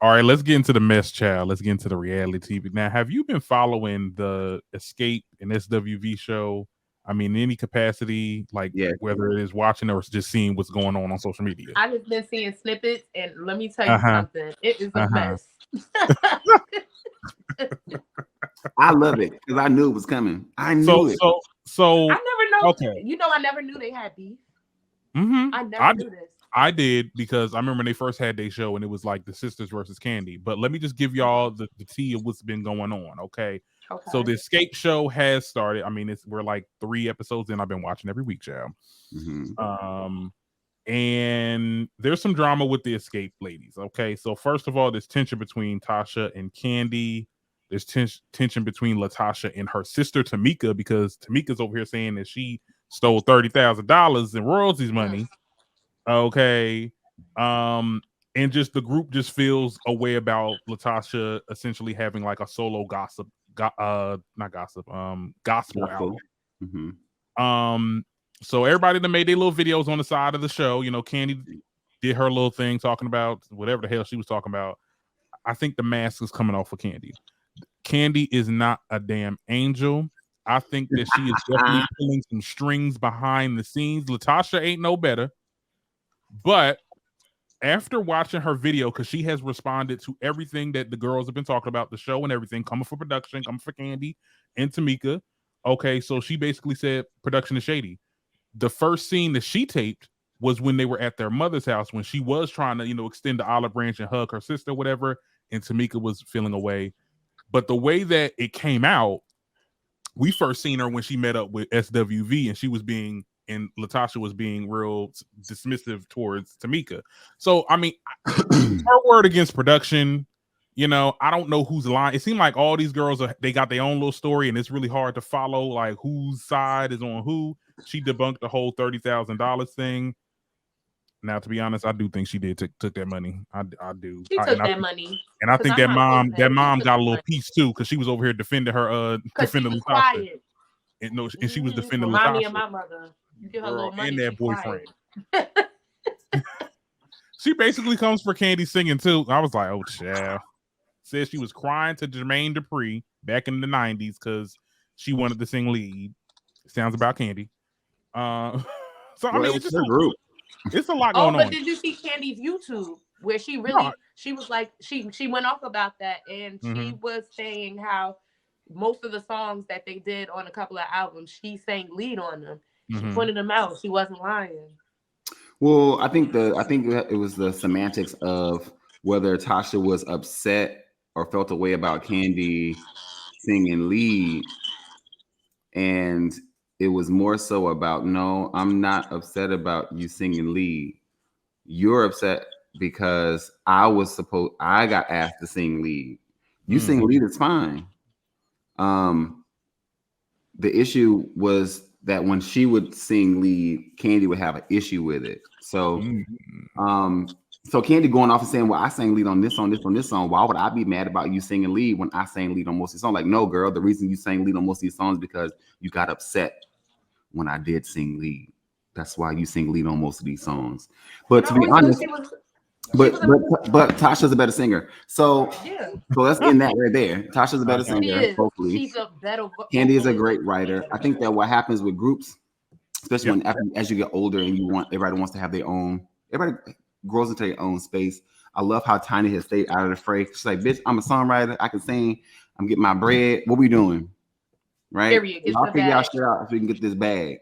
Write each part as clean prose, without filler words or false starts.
All right, let's get into the mess, child. Let's get into the reality TV. Now, have you been following the Xscape and SWV show? I mean, in any capacity, like whether it is watching or just seeing what's going on social media? I just been seeing snippets, and let me tell you something. It is a mess. I love it because I knew it was coming. I knew it. So I never know. Okay. You know, I never knew they had beef. I never knew this. I did because I remember when they first had their show and it was like the sisters versus Candy. But let me just give y'all the tea of what's been going on. Okay. So the Xscape show has started. I mean, we're like 3 episodes in. I've been watching every week, child. And there's some drama with the Xscape ladies. Okay. So first of all, there's tension between Tasha and Candy. There's tension between LaTocha and her sister Tamika, because Tamika's over here saying that she stole $30,000 in royalties money. Okay. And just the group just feels a way about LaTocha essentially having like a solo gospel album. So everybody that made their little videos on the side of the show, you know, Candy did her little thing talking about whatever the hell she was talking about. I think the mask is coming off for Candy. Candy is not a damn angel. I think that she is definitely pulling some strings behind the scenes. LaTocha ain't no better. But after watching her video, because she has responded to everything that the girls have been talking about, the show and everything, coming for production, coming for Candy and Tamika. Okay, so she basically said production is shady. The first scene that she taped was when they were at their mother's house, when she was trying to, you know, extend the olive branch and hug her sister, whatever, and Tamika was feeling away. But the way that it came out, we first seen her when she met up with SWV, and she was being, and LaTocha was being real dismissive towards Tamika. So, I mean, her word against production, you know, I don't know who's lying. It seemed like all these girls, they got their own little story, and it's really hard to follow, like, whose side is on who. She debunked the whole $30,000 thing. Now, to be honest, I do think she did took that money. I do. She took that money, and I think that mom got a little piece too, because she was over here defending her. Defending LaTocha. And she was defending LaTocha. Remind me of my mother. You give her a little money, and that boyfriend. She basically comes for Candy singing too. I was like, oh, child. Says she was crying to Jermaine Dupri back in the 90s because she wanted to sing lead. Sounds about Candy. So I mean, it's just a group. It's a lot going on. But did you see Candy's YouTube where she really she was like she went off about that, and she was saying how most of the songs that they did on a couple of albums, she sang lead on them. She pointed them out. She wasn't lying. Well, I think it was the semantics of whether Tasha was upset or felt a way about Candy singing lead, and it was more so about, no, I'm not upset about you singing lead. You're upset because I got asked to sing lead. You sing lead, it's fine. The issue was that when she would sing lead, Candy would have an issue with it. So, so Candy going off and saying, well, I sang lead on this song. Why would I be mad about you singing lead when I sang lead on most of these songs? Like, no, girl, the reason you sang lead on most of these songs is because you got upset when I did sing lead. That's why you sing lead on most of these songs. But to be honest, but Tasha's a better singer. So let's get in that right there. Tasha's a better singer, hopefully. She's a better Candy is a great writer. I think that what happens with groups, especially when as you get older and everybody wants to have their own, everybody grows into their own space. I love how Tiny has stayed out of the fray. She's like, bitch, I'm a songwriter. I can sing. I'm getting my bread. What we doing? Right? Period. I'll figure y'all shit out if we can get this bag.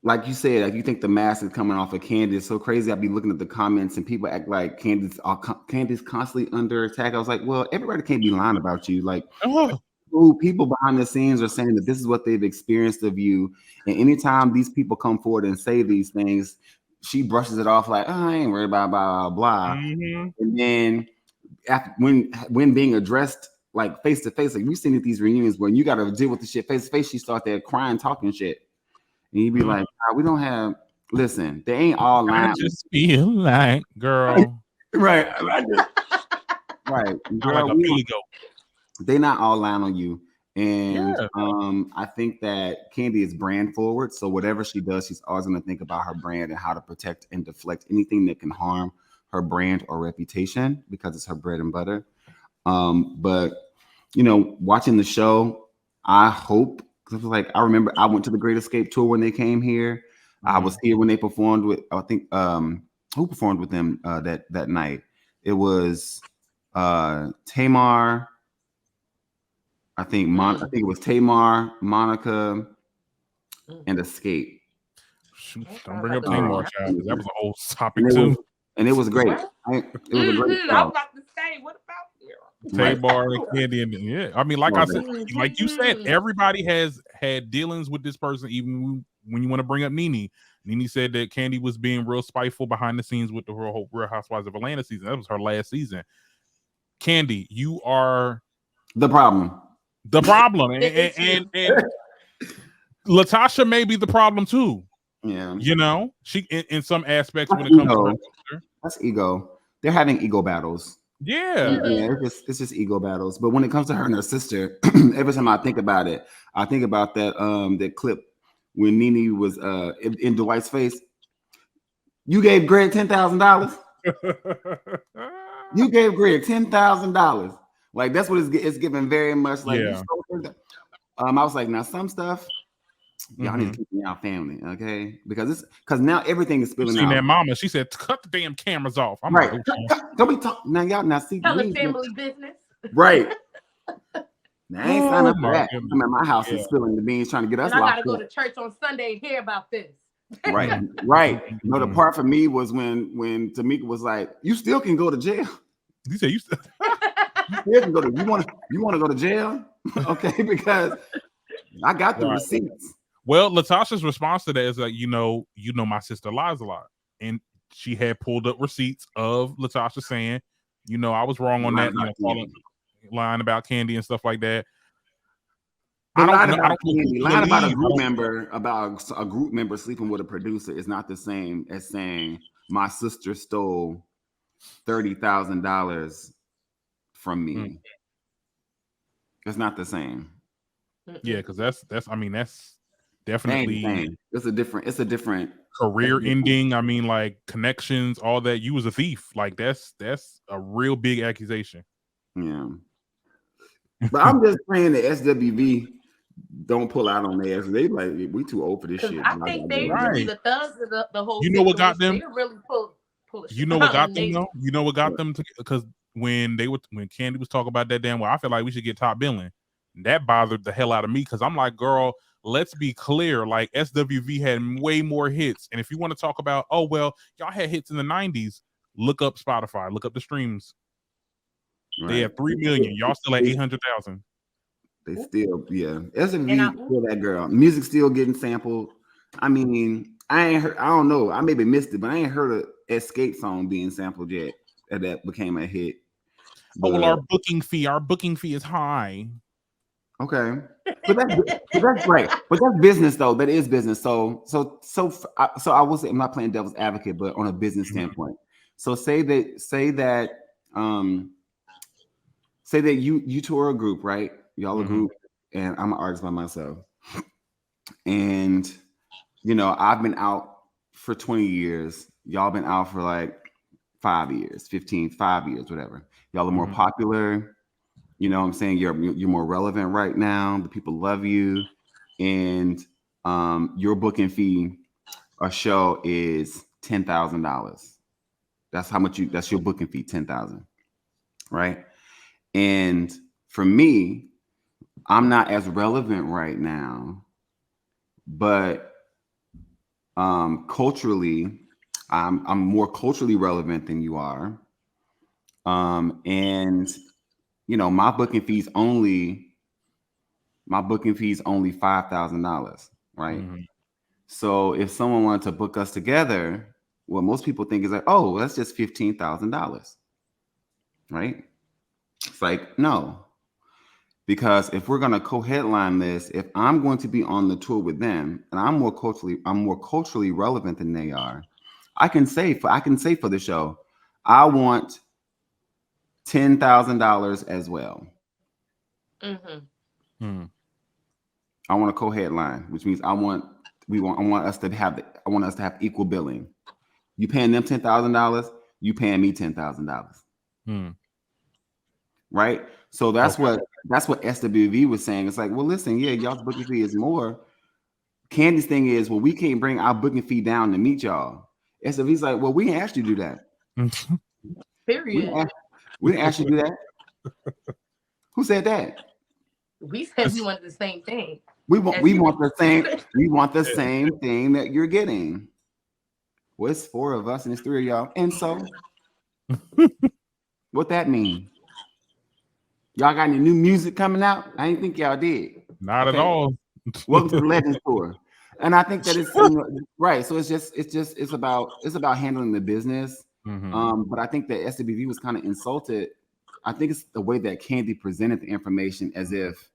Like you said, like you think the mask is coming off of Candy. It's so crazy. I'd be looking at the comments and people act like Candy's constantly under attack. I was like, well, everybody can't be lying about you. Like, people behind the scenes are saying that this is what they've experienced of you. And anytime these people come forward and say these things, she brushes it off like, oh, I ain't worried about blah, blah, blah. And then when being addressed like face to face, like we've seen at these reunions when you got to deal with the shit face to face, she starts there crying, talking shit. And you be like, we don't have, listen, they ain't all lying. I just feel like, girl. Right. Right. Girl, like a Billy Goat. They not all lying on you. And I think that Kandi is brand forward. So whatever she does, she's always going to think about her brand and how to protect and deflect anything that can harm her brand or reputation, because it's her bread and butter. But watching the show, I hope, because I remember I went to the Great Xscape tour when they came here. I was here when they performed with, I think, who performed with them that night? It was Tamar. I think it was Tamar, Monica, and Xscape. Shoot, don't bring up Tamar, child, because that was a whole topic and too. It was great. It was a great show. I was about to say, what about you? Tamar and Kandi, and I mean, like I said, like you said, everybody has had dealings with this person. Even when you want to bring up Nene said that Kandi was being real spiteful behind the scenes with the Real Housewives of Atlanta season. That was her last season. Kandi, you are the problem. And LaTocha may be the problem too. Yeah, she in some aspects when it comes to her sister. That's ego. They're having ego battles. Yeah, it's just ego battles. But when it comes to her and her sister, every time I think about it, I think about that clip when Nene was in Dwight's face. You gave Greg $10,000. You gave Greg $10,000. Like, that's what it's given very much. Like, I was like, now some stuff y'all need to keep in y'all family, okay? Because now everything is spilling out. That mama, she said, cut the damn cameras off. I'm right. Like, don't be talking now. Y'all now see telling family business. Right. Now, I ain't signed up for that. Goodness. I'm at my house and spilling the beans, trying to get us and locked I gotta go up. to church on Sunday and hear about this. Right. The part for me was when Tamika was like, "You still can go to jail." You say you still can go to. You want to go to jail? Okay, because I got the receipts. Well, LaTocha's response to that is like, my sister lies a lot, and she had pulled up receipts of LaTocha saying, I was wrong on that, lying about Kandi and stuff like that. I don't know. Lying about a group member, about a group member sleeping with a producer is not the same as saying my sister stole $30,000 from me. It's not the same. Yeah, because that's definitely it's a different career ending. I mean, like connections, all that. You was a thief. Like that's a real big accusation. Yeah. But I'm just praying that SWV don't pull out on their ass. They like, we too old for this shit. I think they really the thugs of the whole. You know what got them? They really pull. You know what got them though? You know what got them? Because when Kandi was talking about that damn, well, I feel like we should get top billing. That bothered the hell out of me because I'm like, girl, let's be clear. Like SWV had way more hits, and if you want to talk about, oh well, y'all had hits in the '90s, look up Spotify, look up the streams. Right. They have 3 million. Y'all still at 800,000. They still, SWV still that girl. Music still getting sampled. I mean, I ain't heard. I don't know. I maybe missed it, but I ain't heard a Xscape song being sampled yet that became a hit. But, well, our booking fee is high. Okay, but that's right. But that's business, though. That is business. So I will say I'm not playing devil's advocate, but on a business standpoint. So say that you two are a group, right? Y'all a group, and I'm an artist by myself. And I've been out for 20 years. Y'all been out for like 5 years, 5 years, whatever. Y'all are more popular. You know what I'm saying? You're more relevant right now. The people love you. And your booking fee a show is $10,000. That's your booking fee, $10,000. Right? And for me, I'm not as relevant right now, but culturally, I'm more culturally relevant than you are. And my booking fee's only $5,000, right? So if someone wanted to book us together, what most people think is like, oh, that's just $15,000, right? It's like, no, because if we're gonna co-headline this, if I'm going to be on the tour with them, and I'm more culturally relevant than they are, I can say for the show, I want $10,000 as well. I want a co-headline, which means I want us to have equal billing. You paying them $10,000, you paying me $10,000. Right? So that's what SWV was saying. It's like, well, listen, yeah, y'all's booking fee is more. Candy's thing is, well, we can't bring our booking fee down to meet y'all. SWV's like, well, we didn't ask you to do that. Period. We didn't ask you to do that. Who said that? We said we wanted the same thing. We want the same thing that you're getting. Well, it's 4 of us and it's 3 of y'all. And so what that mean? Y'all got any new music coming out? I didn't think y'all did. Not at all. Welcome to the Legends Tour. And I think that it's right. So it's about handling the business. But I think that SWV was kind of insulted. I think it's the way that Candy presented the information as if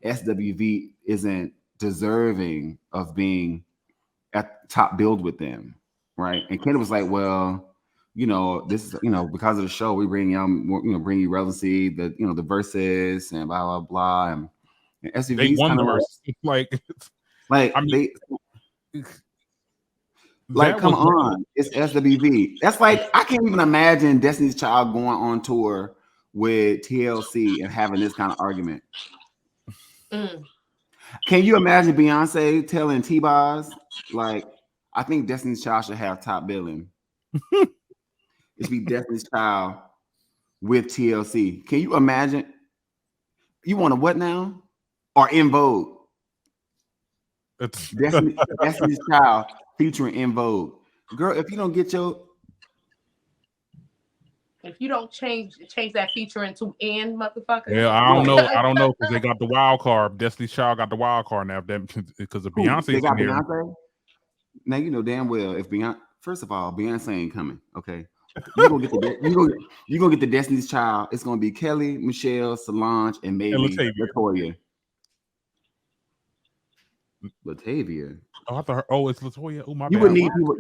SWV isn't deserving of being at top build with them, right? And Candy was like, well, this is, because of the show, we bring bring you relevancy, the verses and blah, blah, blah. And SWV's kind of come on, it's SWV. That's like, I can't even imagine Destiny's Child going on tour with TLC and having this kind of argument. Can you imagine Beyonce telling T-Boz, like, I think Destiny's Child should have top billing? It should be Destiny's Child with TLC. Can you imagine? You want a what now? Or In Vogue? Destiny's Child featuring In Vogue. Girl, if you don't get if you don't change that feature into "and" motherfucker. Yeah, I don't know because they got the wild card. Destiny's Child got the wild card now. Because of Beyonce. They got Beyonce. Now you know damn well if Beyonce. First of all, Beyonce ain't coming. Okay, you gonna get the Destiny's Child. It's gonna be Kelly, Michelle, Solange, and maybe LaToya. LaTavia. Oh, I thought. Oh, it's LaToya. Oh my bad.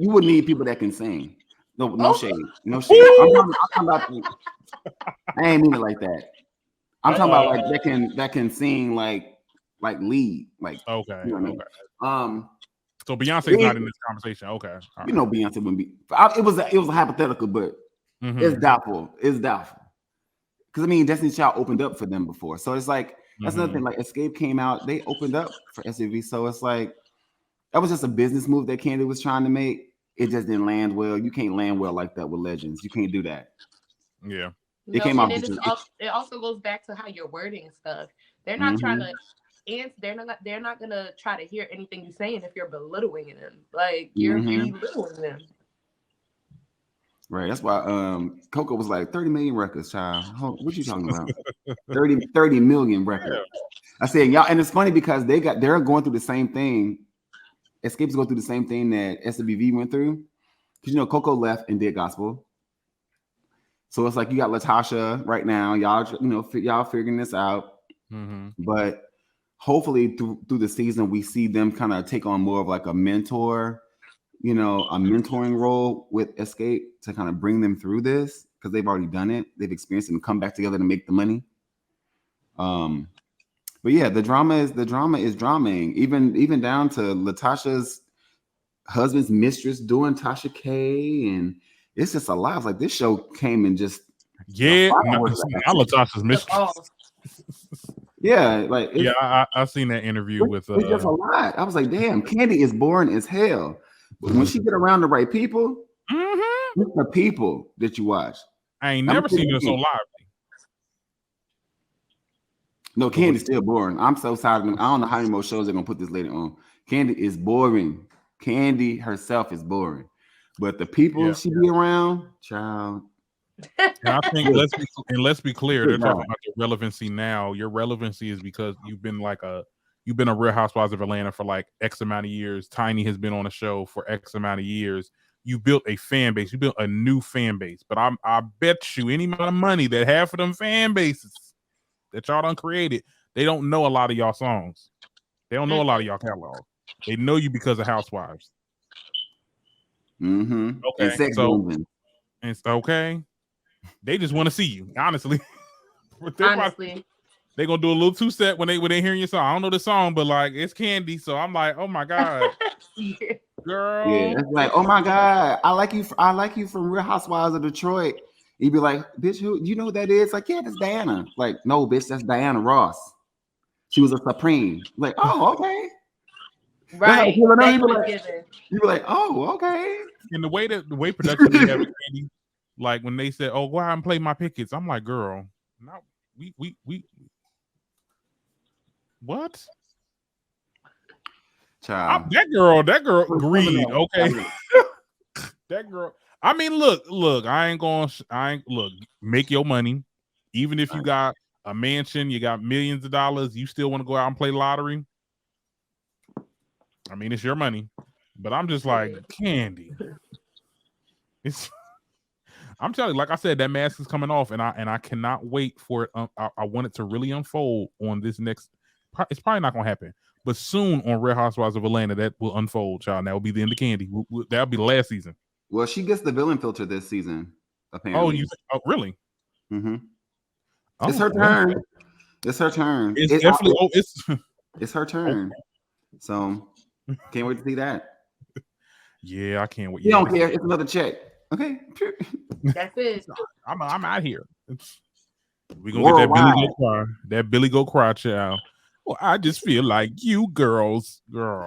You would need people that can sing. No shade. No shade. I'm talking about. I ain't mean it like that. I'm talking about like that can sing like lead. Like okay. You know what I mean? So Beyonce's not in this conversation. Okay. Right. Beyonce wouldn't be. It was a hypothetical, but it's doubtful. It's doubtful. Because I mean, Destiny's Child opened up for them before, so it's like that's another thing. Like Xscape came out, they opened up for SWV, so it's like that was just a business move that Candy was trying to make. It just didn't land well. You can't land well like that with Legends. You can't do that. Yeah. It also goes back to how you're wording stuff. They're not trying to they're not gonna try to hear anything you're saying if you're belittling them. Like you're belittling them. Right. That's why Coco was like 30 million records, child. What you talking about? 30 million records. I said, y'all, and it's funny because they're going through the same thing. Xscape's going through the same thing that SWV went through. Because Coco left and did gospel. So it's like you got LaTocha right now. Y'all figuring this out. But hopefully through the season, we see them kind of take on more of like a mentor, a mentoring role with Xscape to kind of bring them through this because they've already done it. They've experienced it and come back together to make the money. But yeah, the drama is dramaing, even down to LaTocha's husband's mistress doing Tasha K, and it's just a lot. It's like this show came and just not LaTocha's mistress. Yeah, like I seen that interview with. It's just a lot. I was like, damn, Candy is boring as hell. But when she get around the right people, it's the people that you watch. I ain't never seen her so lively. No, Candy's still boring. I'm so tired of them. I don't know how many more shows they're gonna put this lady on. Candy is boring. Candy herself is boring, but the people she be around, child. And I think let's be clear. They're talking about your relevancy now. Your relevancy is because you've been a Real Housewives of Atlanta for like X amount of years. Tiny has been on a show for X amount of years. You built a fan base. You built a new fan base. But I bet you any amount of money that half of them fan bases that y'all done created, they don't know a lot of y'all songs. They don't know a lot of y'all catalog. They know you because of Housewives. Okay. And okay. They just want to see you, honestly. Honestly. They gonna do a little 2-step when they hearing your song. I don't know the song, but like it's Candy, so I'm like, oh my god, girl. Yeah, it's like, oh my god, I like you from Real Housewives of Detroit. You'd be like, bitch, who you know who that is? Like, yeah, that's Diana. Like, no, bitch, that's Diana Ross. She was a Supreme. Like, oh, okay. Right. You be like, oh, okay. And the way production they have Candy, like when they said, oh, go out and play my pickets, I'm like, girl, no, we what? Child. That girl greed, okay. That girl. I mean, look. Look. Make your money, even if you got a mansion, you got millions of dollars. You still want to go out and play lottery. I mean, it's your money, but I'm just like Candy. I'm telling you, like I said, that mask is coming off, and I cannot wait for it. I want it to really unfold on this next. It's probably not gonna happen, but soon on Real Housewives of Atlanta, that will unfold, child. And that will be the end of Candy. That'll be the last season. Well, she gets the villain filter this season, apparently. Oh, really? Mm-hmm. Oh, it's her turn. It's her turn. It's definitely. It's her turn. So can't wait to see that. Yeah, I can't wait. You don't care. It's another check. Okay. That's it. I'm out here. We're gonna get that Billy Go Cry. That Billy Go Cry, child. Well, I just feel like you girls, girl.